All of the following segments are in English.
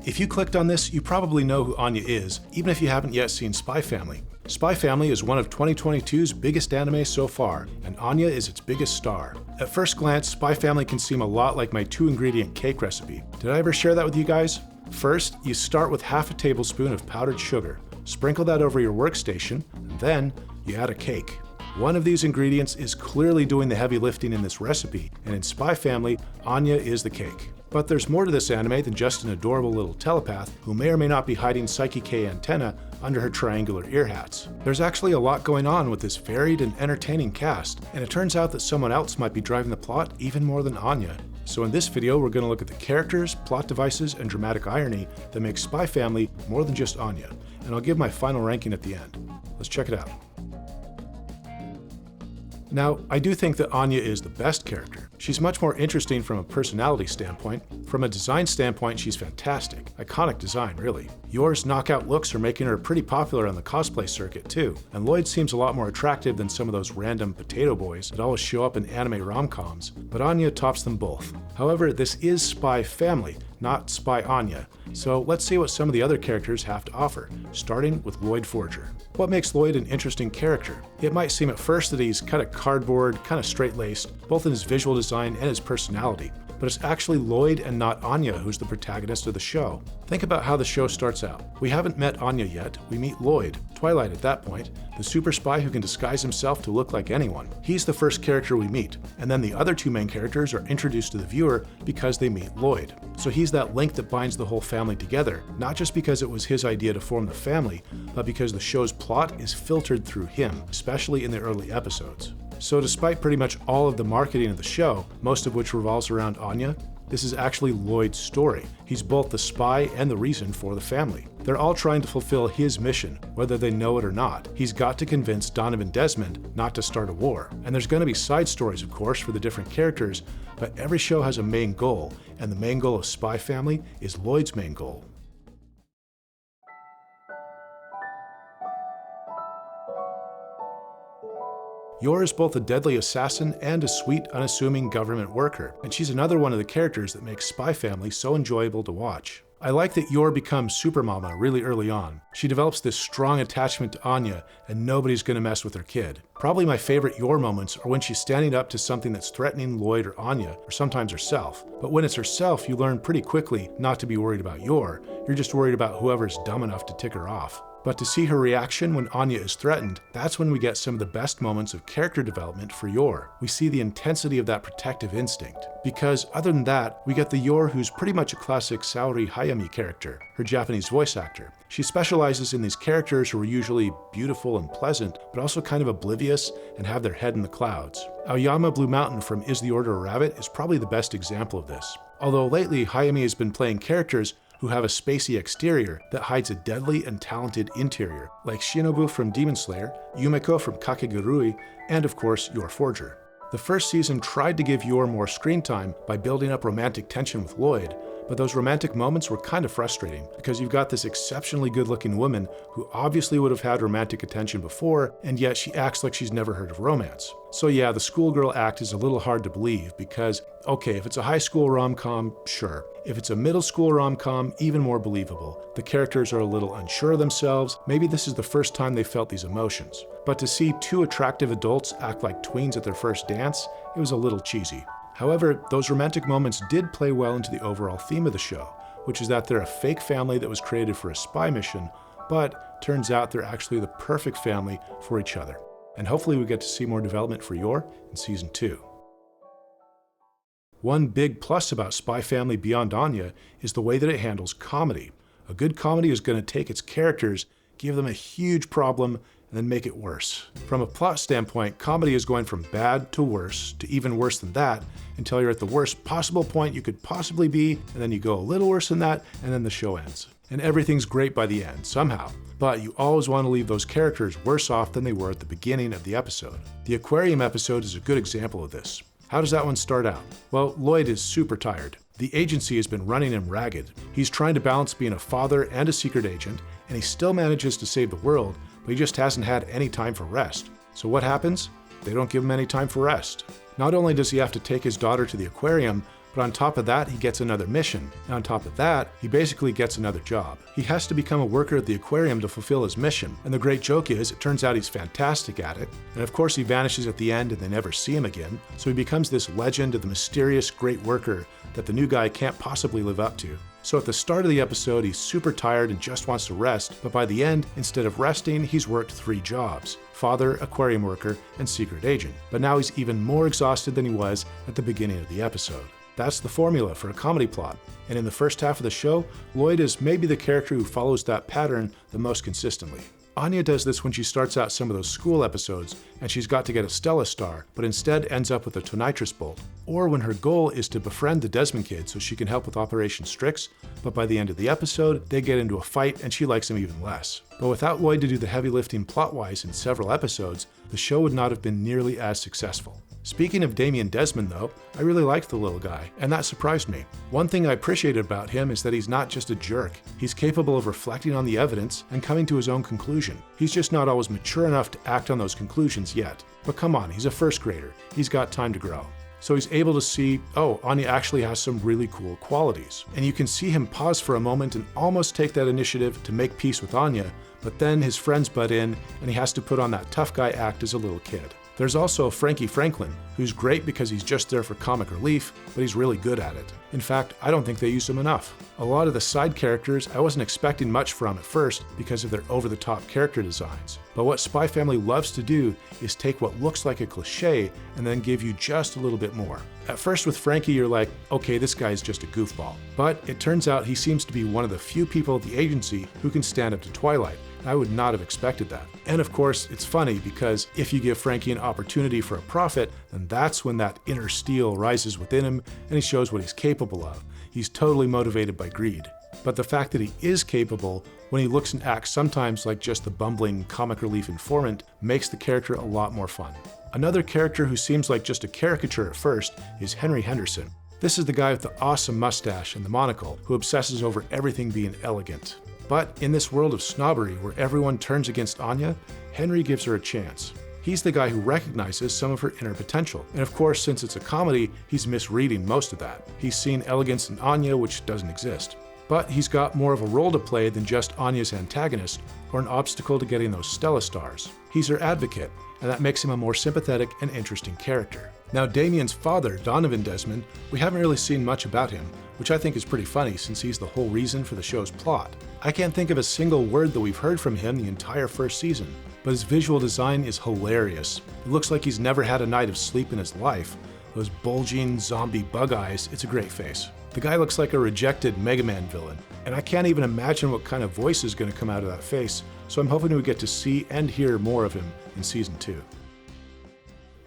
If you clicked on this, you probably know who Anya is, even if you haven't yet seen Spy Family. Spy Family is one of 2022's biggest anime so far, and Anya is its biggest star. At first glance, Spy Family can seem a lot like my 2-ingredient cake recipe. Did I ever share that with you guys? First, you start with half a tablespoon of powdered sugar. Sprinkle that over your workstation, and then you add a cake. One of these ingredients is clearly doing the heavy lifting in this recipe, and in Spy Family, Anya is the cake. But there's more to this anime than just an adorable little telepath who may or may not be hiding Psyche K antenna under her triangular ear hats. There's actually a lot going on with this varied and entertaining cast, and it turns out that someone else might be driving the plot even more than Anya. So in this video, we're going to look at the characters, plot devices, and dramatic irony that make Spy Family more than just Anya, and I'll give my final ranking at the end. Let's check it out. Now, I do think that Anya is the best character. She's much more interesting from a personality standpoint. From a design standpoint, she's fantastic. Iconic design, really. Yor's knockout looks are making her pretty popular on the cosplay circuit, too. And Loid seems a lot more attractive than some of those random potato boys that always show up in anime rom-coms, but Anya tops them both. However, this is Spy Family, not Spy Anya. So let's see what some of the other characters have to offer, starting with Loid Forger. What makes Loid an interesting character? It might seem at first that he's kind of cardboard, kind of straight-laced, both in his visual design and his personality, but it's actually Loid and not Anya who's the protagonist of the show. Think about how the show starts out. We haven't met Anya yet, we meet Loid, Twilight at that point, the super spy who can disguise himself to look like anyone. He's the first character we meet, and then the other two main characters are introduced to the viewer because they meet Loid. So he's that link that binds the whole family together, not just because it was his idea to form the family, but because the show's plot is filtered through him, especially in the early episodes. So despite pretty much all of the marketing of the show, most of which revolves around Anya, this is actually Loid's story. He's both the spy and the reason for the family. They're all trying to fulfill his mission, whether they know it or not. He's got to convince Donovan Desmond not to start a war. And there's going to be side stories, of course, for the different characters, but every show has a main goal, and the main goal of Spy Family is Loid's main goal. Yor is both a deadly assassin and a sweet, unassuming government worker, and she's another one of the characters that makes Spy Family so enjoyable to watch. I like that Yor becomes Supermama really early on. She develops this strong attachment to Anya, and nobody's gonna mess with her kid. Probably my favorite Yor moments are when she's standing up to something that's threatening Loid or Anya, or sometimes herself. But when it's herself, you learn pretty quickly not to be worried about Yor. You're just worried about whoever's dumb enough to tick her off. But to see her reaction when Anya is threatened, that's when we get some of the best moments of character development for Yor. We see the intensity of that protective instinct. Because other than that, we get the Yor who's pretty much a classic Saori Hayami character, her Japanese voice actor. She specializes in these characters who are usually beautiful and pleasant, but also kind of oblivious and have their head in the clouds. Aoyama Blue Mountain from Is the Order a Rabbit is probably the best example of this. Although lately, Hayami has been playing characters who have a spacey exterior that hides a deadly and talented interior, like Shinobu from Demon Slayer, Yumeko from Kakegurui, and of course, Yor Forger. The first season tried to give Yor more screen time by building up romantic tension with Loid, but those romantic moments were kind of frustrating because you've got this exceptionally good-looking woman who obviously would have had romantic attention before, and yet she acts like she's never heard of romance. So yeah, the schoolgirl act is a little hard to believe because, okay, if it's a high school rom-com, sure. If it's a middle school rom-com, even more believable. The characters are a little unsure of themselves. Maybe this is the first time they felt these emotions. But to see two attractive adults act like tweens at their first dance, it was a little cheesy. However, those romantic moments did play well into the overall theme of the show, which is that they're a fake family that was created for a spy mission, but turns out they're actually the perfect family for each other. And hopefully we get to see more development for Yor in Season 2. One big plus about Spy Family beyond Anya is the way that it handles comedy. A good comedy is going to take its characters, give them a huge problem, and then make it worse. From a plot standpoint, comedy is going from bad to worse, to even worse than that, until you're at the worst possible point you could possibly be, and then you go a little worse than that, and then the show ends. And everything's great by the end, somehow. But you always want to leave those characters worse off than they were at the beginning of the episode. The aquarium episode is a good example of this. How does that one start out? Well, Loid is super tired. The agency has been running him ragged. He's trying to balance being a father and a secret agent, and he still manages to save the world, but he just hasn't had any time for rest. So what happens? They don't give him any time for rest. Not only does he have to take his daughter to the aquarium, But on top of that, he gets another mission. And on top of that, he basically gets another job. He has to become a worker at the aquarium to fulfill his mission. And the great joke is, it turns out he's fantastic at it. And of course, he vanishes at the end and they never see him again. So he becomes this legend of the mysterious great worker that the new guy can't possibly live up to. So at the start of the episode, he's super tired and just wants to rest, but by the end, instead of resting, he's worked 3 jobs: father, aquarium worker, and secret agent. But now he's even more exhausted than he was at the beginning of the episode. That's the formula for a comedy plot. And in the first half of the show, Loid is maybe the character who follows that pattern the most consistently. Anya does this when she starts out some of those school episodes and she's got to get a Stella star, but instead ends up with a Tonitrus bolt. Or when her goal is to befriend the Desmond kid so she can help with Operation Strix, but by the end of the episode, they get into a fight and she likes him even less. But without Loid to do the heavy lifting plot-wise in several episodes, the show would not have been nearly as successful. Speaking of Damien Desmond though, I really liked the little guy, and that surprised me. One thing I appreciated about him is that he's not just a jerk. He's capable of reflecting on the evidence and coming to his own conclusion. He's just not always mature enough to act on those conclusions yet. But come on, he's a first grader. He's got time to grow. So he's able to see, oh, Anya actually has some really cool qualities. And you can see him pause for a moment and almost take that initiative to make peace with Anya, but then his friends butt in and he has to put on that tough guy act as a little kid. There's also Frankie Franklin, who's great because he's just there for comic relief, but he's really good at it. In fact, I don't think they use him enough. A lot of the side characters I wasn't expecting much from at first because of their over-the-top character designs. But what Spy Family loves to do is take what looks like a cliche and then give you just a little bit more. At first with Frankie, you're like, okay, this guy's just a goofball. But it turns out he seems to be one of the few people at the agency who can stand up to Twilight. I would not have expected that. And of course, it's funny because if you give Frankie an opportunity for a profit, then that's when that inner steel rises within him and he shows what he's capable of. He's totally motivated by greed. But the fact that he is capable, when he looks and acts sometimes like just the bumbling comic relief informant, makes the character a lot more fun. Another character who seems like just a caricature at first is Henry Henderson. This is the guy with the awesome mustache and the monocle who obsesses over everything being elegant. But in this world of snobbery where everyone turns against Anya, Henry gives her a chance. He's the guy who recognizes some of her inner potential. And of course, since it's a comedy, he's misreading most of that. He's seen elegance in Anya, which doesn't exist. But he's got more of a role to play than just Anya's antagonist or an obstacle to getting those Stella stars. He's her advocate, and that makes him a more sympathetic and interesting character. Now, Damien's father, Donovan Desmond, we haven't really seen much about him, which I think is pretty funny since he's the whole reason for the show's plot. I can't think of a single word that we've heard from him the entire first season, but his visual design is hilarious. It looks like he's never had a night of sleep in his life. Those bulging zombie bug eyes, it's a great face. The guy looks like a rejected Mega Man villain, and I can't even imagine what kind of voice is going to come out of that face, so I'm hoping we get to see and hear more of him in Season 2.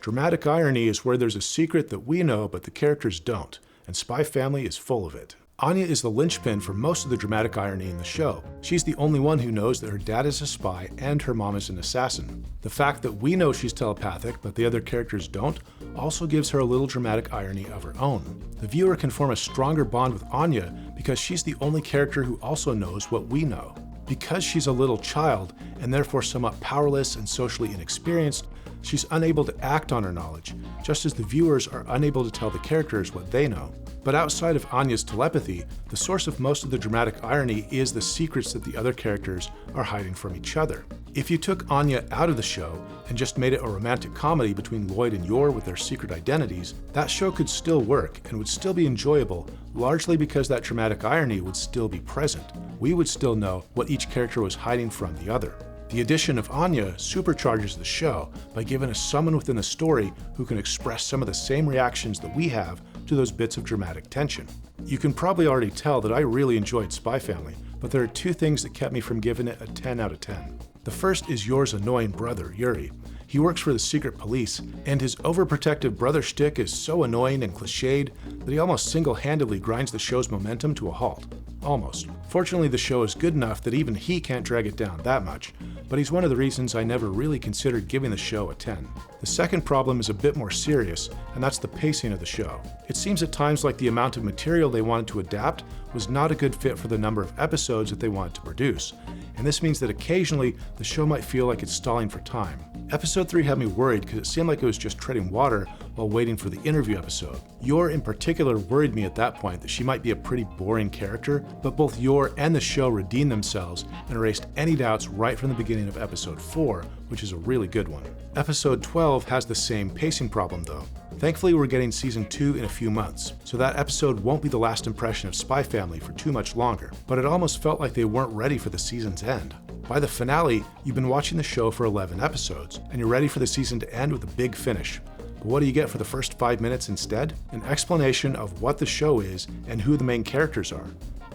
Dramatic irony is where there's a secret that we know but the characters don't, and Spy Family is full of it. Anya is the linchpin for most of the dramatic irony in the show. She's the only one who knows that her dad is a spy and her mom is an assassin. The fact that we know she's telepathic but the other characters don't also gives her a little dramatic irony of her own. The viewer can form a stronger bond with Anya because she's the only character who also knows what we know. Because she's a little child and therefore somewhat powerless and socially inexperienced, she's unable to act on her knowledge, just as the viewers are unable to tell the characters what they know. But outside of Anya's telepathy, the source of most of the dramatic irony is the secrets that the other characters are hiding from each other. If you took Anya out of the show and just made it a romantic comedy between Loid and Yor with their secret identities, that show could still work and would still be enjoyable, largely because that dramatic irony would still be present. We would still know what each character was hiding from the other. The addition of Anya supercharges the show by giving us someone within the story who can express some of the same reactions that we have to those bits of dramatic tension. You can probably already tell that I really enjoyed Spy Family, but there are two things that kept me from giving it a 10 out of 10. The first is Yor's annoying brother, Yuri. He works for the secret police, and his overprotective brother shtick is so annoying and cliched that he almost single-handedly grinds the show's momentum to a halt. Almost. Fortunately, the show is good enough that even he can't drag it down that much, but he's one of the reasons I never really considered giving the show a 10. The second problem is a bit more serious, and that's the pacing of the show. It seems at times like the amount of material they wanted to adapt was not a good fit for the number of episodes that they wanted to produce, and this means that occasionally the show might feel like it's stalling for time. Episode 3 had me worried because it seemed like it was just treading water while waiting for the interview episode. Yor in particular worried me at that point that she might be a pretty boring character, but both Yor and the show redeemed themselves and erased any doubts right from the beginning of episode 4, which is a really good one. Episode 12 has the same pacing problem though. Thankfully, we're getting season 2 in a few months, so that episode won't be the last impression of Spy Family for too much longer, but it almost felt like they weren't ready for the season's end. By the finale, you've been watching the show for 11 episodes, and you're ready for the season to end with a big finish. But what do you get for the first 5 minutes instead? An explanation of what the show is and who the main characters are.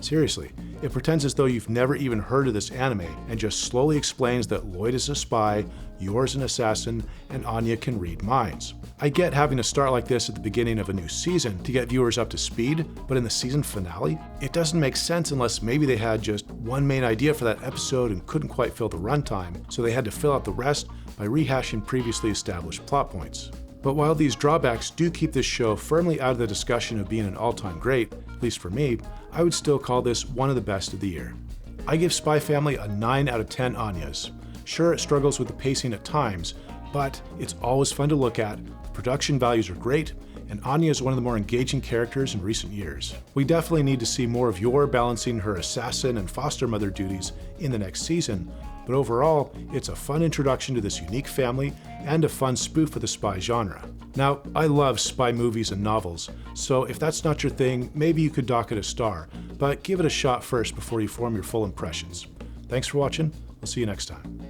Seriously, it pretends as though you've never even heard of this anime and just slowly explains that Loid is a spy, Yor's an assassin, and Anya can read minds. I get having to start like this at the beginning of a new season to get viewers up to speed, but in the season finale, it doesn't make sense unless maybe they had just one main idea for that episode and couldn't quite fill the runtime, so they had to fill out the rest by rehashing previously established plot points. But while these drawbacks do keep this show firmly out of the discussion of being an all-time great, at least for me, I would still call this one of the best of the year. I give Spy Family a 9 out of 10 Anyas. Sure, it struggles with the pacing at times, but it's always fun to look at, the production values are great, and Anya is one of the more engaging characters in recent years. We definitely need to see more of Yor balancing her assassin and foster mother duties in the next season, but overall, it's a fun introduction to this unique family and a fun spoof of the spy genre. Now, I love spy movies and novels, so if that's not your thing, maybe you could dock it a star, but give it a shot first before you form your full impressions. Thanks for watching, I'll see you next time.